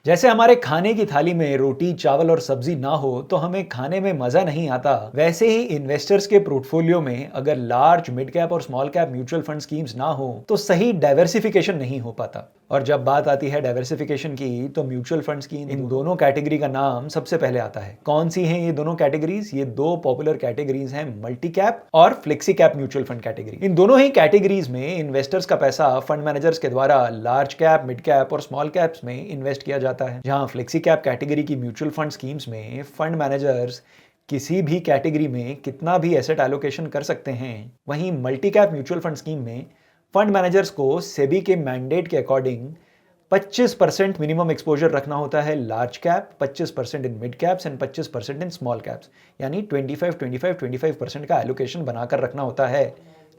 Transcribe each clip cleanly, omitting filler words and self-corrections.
जैसे हमारे खाने की थाली में रोटी चावल और सब्जी ना हो तो हमें खाने में मजा नहीं आता, वैसे ही इन्वेस्टर्स के पोर्टफोलियो में अगर लार्ज मिड कैप और small cap mutual fund schemes ना हो तो सही डाइवर्सिफिकेशन नहीं हो पाता। और जब बात आती है डाइवर्सिफिकेशन की तो म्यूचुअल फंड्स की इन दोनों कैटेगरी का नाम सबसे पहले आता है। कौन सी हैं ये दोनों कैटेगरीज? ये दो पॉपुलर कैटेगरीज हैं, मल्टी कैप और flexi cap mutual fund category. इन दोनों ही कैटेगरीज में इन्वेस्टर्स का पैसा फंड मैनेजर्स के द्वारा लार्ज कैप, मिड कैप और स्मॉल कैप्स में इन्वेस्ट किया जाता है। जहां फ्लेक्सी कैप कैटेगरी की म्यूचुअल फंड स्कीम्स में फंड मैनेजर्स किसी भी कैटेगरी में कितना भी एसेट एलोकेशन कर सकते हैं, वहीं multi cap mutual fund scheme में फंड मैनेजर्स को सेबी के मैंडेट के अकॉर्डिंग 25% मिनिमम एक्सपोजर रखना होता है large cap, 25% in mid caps and 25% in small caps, यानी 25-25-25% का एलोकेशन बनाकर रखना होता है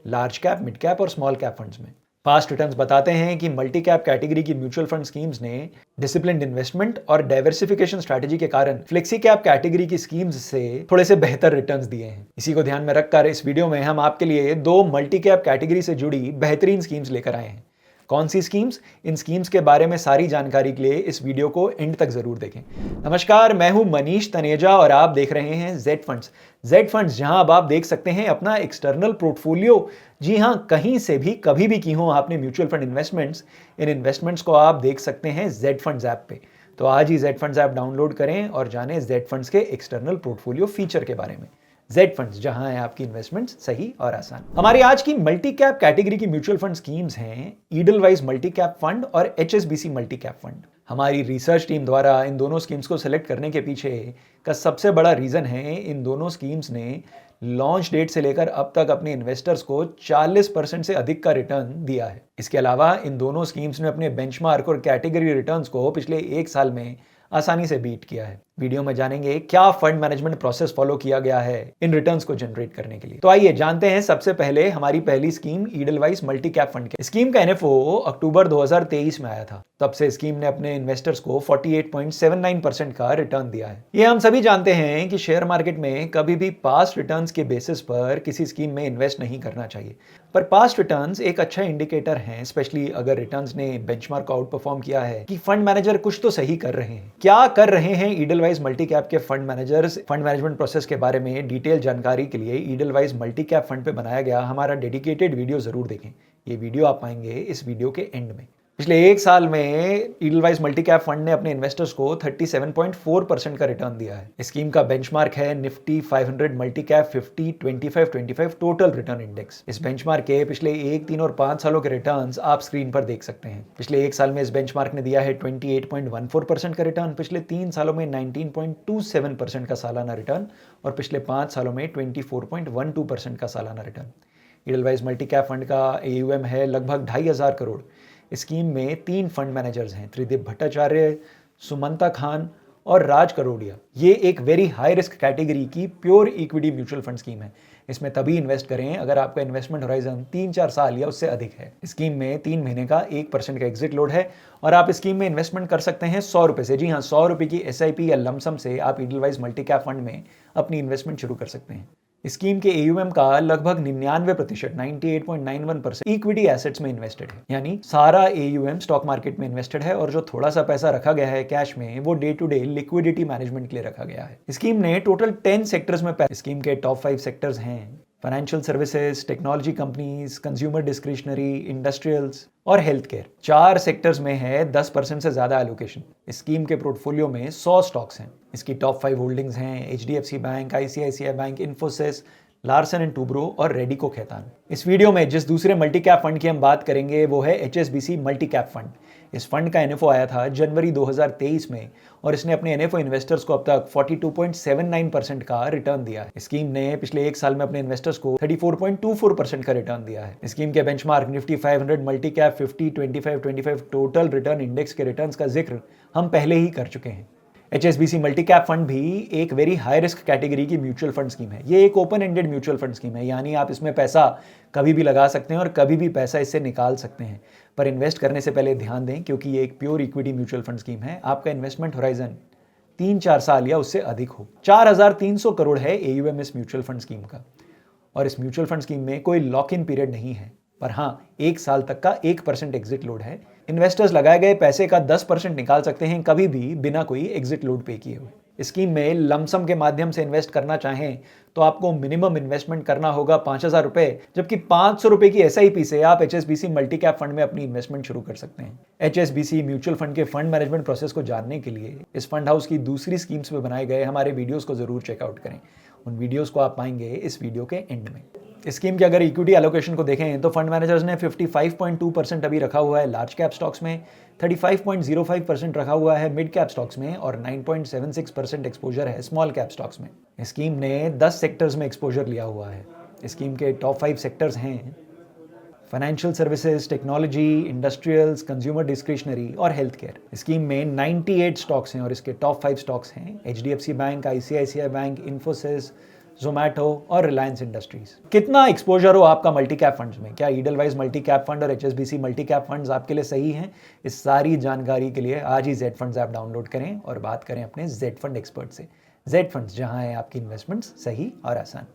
लार्ज कैप, मिड कैप और स्मॉल कैप फंड्स में। पास्ट रिटर्न्स बताते हैं कि मल्टी कैप कैटेगरी की म्यूचुअल फंड स्कीम्स ने डिसिप्लिन्ड इन्वेस्टमेंट और डाइवर्सिफिकेशन स्ट्रैटेजी के कारण फ्लेक्सी कैप कैटेगरी की स्कीम्स से थोड़े से बेहतर रिटर्न्स दिए हैं। इसी को ध्यान में रखकर इस वीडियो में हम आपके लिए दो मल्टी कैप कैटेगरी से जुड़ी बेहतरीन स्कीम्स लेकर आए हैं। कौन सी स्कीम्स? इन स्कीम्स के बारे में सारी जानकारी के लिए इस वीडियो को एंड तक जरूर देखें। नमस्कार, मैं हूं मनीष तनेजा और आप देख रहे हैं जेड फंड्स। जेड फंड्स, जहां अब आप देख सकते हैं अपना एक्सटर्नल पोर्टफोलियो। जी हां, कहीं से भी कभी भी की हो आपने म्यूचुअल फंड इन्वेस्टमेंट्स, इन इन्वेस्टमेंट्स को आप देख सकते हैं जेड फंड्स ऐप पे। तो आज ही जेड फंड्स ऐप डाउनलोड करें और जानें जेड फंड्स के एक्सटर्नल पोर्टफोलियो फीचर के बारे में। जेड फंड्स, जहां है आपकी इन्वेस्टमेंट सही और आसान। हमारी आज की मल्टी कैप कैटेगरी की म्यूचुअल फंड स्कीम्स हैं ईडलवाइज मल्टी कैप फंड और एचएसबीसी मल्टी कैप फंड। हमारी रिसर्च टीम द्वारा इन दोनों स्कीम्स को सिलेक्ट करने के पीछे का सबसे बड़ा रीजन है, इन दोनों स्कीम्स ने लॉन्च डेट से लेकर अब तक अपने इन्वेस्टर्स को 40% से अधिक का रिटर्न दिया है। इसके अलावा इन दोनों स्कीम्स ने अपने बेंचमार्क और कैटेगरी रिटर्न्स को पिछले एक साल में आसानी से बीट किया है। वीडियो में जानेंगे क्या फंड मैनेजमेंट प्रोसेस फॉलो किया गया है इन रिटर्न्स को जनरेट करने के लिए। तो आइए जानते हैं सबसे पहले हमारी पहली scheme Edelweiss multi cap fund के। स्कीम का एनएफओ अक्टूबर 2023 में आया था। तब से स्कीम ने अपने इन्वेस्टर्स को 48.79% का रिटर्न दिया है। ये हम सभी जानते हैं कि शेयर मार्केट में कभी भी पास्ट रिटर्न्स के बेसिस पर किसी स्कीम में इन्वेस्ट नहीं करना चाहिए, पर पास्ट रिटर्न्स एक अच्छा इंडिकेटर हैं, स्पेशली अगर रिटर्न्स ने बेंचमार्क को आउट परफॉर्म किया है कि फंड मैनेजर कुछ तो सही कर रहे हैं। क्या कर रहे हैं ईडलवाइज मल्टी कैप के fund managers? Fund management process के बारे में डिटेल जानकारी के लिए ईडलवाइज मल्टी कैप फंड पे बनाया गया हमारा डेडिकेटेड वीडियो जरूर देखें। ये वीडियो आप पाएंगे इस वीडियो के एंड में। पिछले एक साल में ईडलवाइज मल्टी कैप फंड ने अपने इन्वेस्टर्स को 37.4% का रिटर्न दिया है। स्कीम का बेंचमार्क है Nifty 500 multi cap 50-25-25 total return index. इस बेंचमार्क के पिछले 1, 3 और 5 सालों के रिटर्न्स आप स्क्रीन पर देख सकते हैं। पिछले एक साल में इस बेंचमार्क ने दिया है 28.14% का रिटर्न, पिछले 3 सालों में 19.27% का सालाना रिटर्न और पिछले 5 सालों में 24.12% का सालाना return. Edelweiss multi cap fund का AUM है लगभग 2,500 करोड़। स्कीम में 3 फंड मैनेजर्स हैं, त्रिदीप भट्टाचार्य, सुमंता खान और राज करोड़िया। ये एक वेरी हाई रिस्क कैटेगरी की pure equity mutual fund scheme है। इसमें तभी इन्वेस्ट करें अगर आपका इन्वेस्टमेंट होराइजन 3-4 साल या उससे अधिक है। स्कीम में 3 महीने का 1% का एग्जिट लोड है और आप स्कीम में इन्वेस्टमेंट कर सकते हैं 100 रुपये से। जी हाँ, 100 रुपये की SIP या लमसम से आप ईडलवाइज मल्टी कैप फंड में अपनी इन्वेस्टमेंट शुरू कर सकते हैं। स्कीम के AUM का लगभग 99% 98.91% इक्विटी एसेट्स में इन्वेस्टेड है, यानी सारा AUM स्टॉक मार्केट में इन्वेस्टेड है और जो थोड़ा सा पैसा रखा गया है कैश में वो day to day liquidity management के लिए रखा गया है। स्कीम ने टोटल 10 सेक्टर्स में स्कीम के टॉप 5 सेक्टर्स हैं financial services, technology companies, consumer discretionary, industrials और हेल्थ केयर। 4 सेक्टर्स में है 10% से ज्यादा एलोकेशन। स्कीम के पोर्टफोलियो में 100 स्टॉक्स हैं। इसकी टॉप 5 होल्डिंग्स हैं HDFC bank, ICICI bank, Infosys, Larsen and Toubro और रेडिको खैतान। इस वीडियो में जिस दूसरे मल्टी कैप फंड की हम बात करेंगे वो है HSBC मल्टी कैप फंड। इस फंड का NFO आया था जनवरी 2023 में और इसने अपने NFO इन्वेस्टर्स को अब तक 42.79% का रिटर्न दिया है। स्कीम ने पिछले एक साल में अपने इन्वेस्टर्स को 34.24% का रिटर्न दिया है। स्कीम के benchmark Nifty 500 multi cap 50-25-25 total return index के रिटर्न्स का जिक्र हम पहले ही कर चुके हैं। HSBC मल्टी कैप फंड भी एक वेरी हाई रिस्क कैटेगरी की म्यूचुअल फंड स्कीम है। ये एक open ended mutual fund scheme है, यानी आप इसमें पैसा कभी भी लगा सकते हैं और कभी भी पैसा इससे निकाल सकते हैं। पर इन्वेस्ट करने से पहले ध्यान दें, क्योंकि ये एक pure equity mutual fund scheme है, आपका इन्वेस्टमेंट होराइजन 3-4 साल या उससे अधिक हो। 4,300 करोड़ है AUM इस म्यूचुअल फंड स्कीम का और इस म्यूचुअल फंड स्कीम में कोई लॉक इन पीरियड नहीं है, पर हाँ 1 साल तक का 1% एग्जिट लोड है। इन्वेस्टर्स लगाए गए पैसे का 10% निकाल सकते हैं कभी भी बिना कोई एग्जिट लोड पे किए हुए। स्कीम में लमसम के माध्यम से इन्वेस्ट करना चाहें तो आपको मिनिमम इन्वेस्टमेंट करना होगा 5,000 रुपए, जबकि 500 रुपए की SIP से आप HSBC मल्टी कैप फंड में अपनी इन्वेस्टमेंट शुरू कर सकते हैं। HSBC म्यूचुअल फंड के फंड मैनेजमेंट प्रोसेस को जानने के लिए इस फंड हाउस की दूसरी स्कीम्स में बनाए गए हमारे वीडियोस को जरूर चेकआउट करें। उन वीडियोस को आप पाएंगे इस वीडियो के एंड में। स्कीम के अगर इक्विटी एलोकेशन को देखें तो फंड मैनेजर्स ने 55.2% अभी रखा हुआ है लार्ज कैप स्टॉक्स में, 35.05% रखा हुआ है मिड कैप स्टॉक्स में और 9.76% एक्सपोजर है स्मॉल कैप स्टॉक्स में। स्कीम ने 10 सेक्टर्स में एक्सपोजर लिया हुआ है। स्कीम के टॉप 5 सेक्टर्स हैं financial services, technology, industrials, consumer discretionary और हेल्थ केयर। स्कीम में 98 स्टॉक्स हैं और इसके टॉप 5 स्टॉक्स हैं HDFC bank, ICICI bank, Infosys, Zomato और रिलायंस इंडस्ट्रीज। कितना एक्सपोजर हो आपका मल्टी कैप फंड्स में, क्या ईडलवाइज मल्टी कैप फंड और HSBC मल्टी कैप फंड्स आपके लिए सही हैं? इस सारी जानकारी के लिए आज ही जेड फंड्स ऐप डाउनलोड करें और बात करें अपने जेड फंड एक्सपर्ट से। जेड फंड्स, जहां है आपकी इन्वेस्टमेंट्स सही और आसान।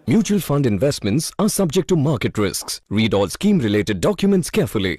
Mutual fund investments are subject to market risks. Read all scheme related documents carefully.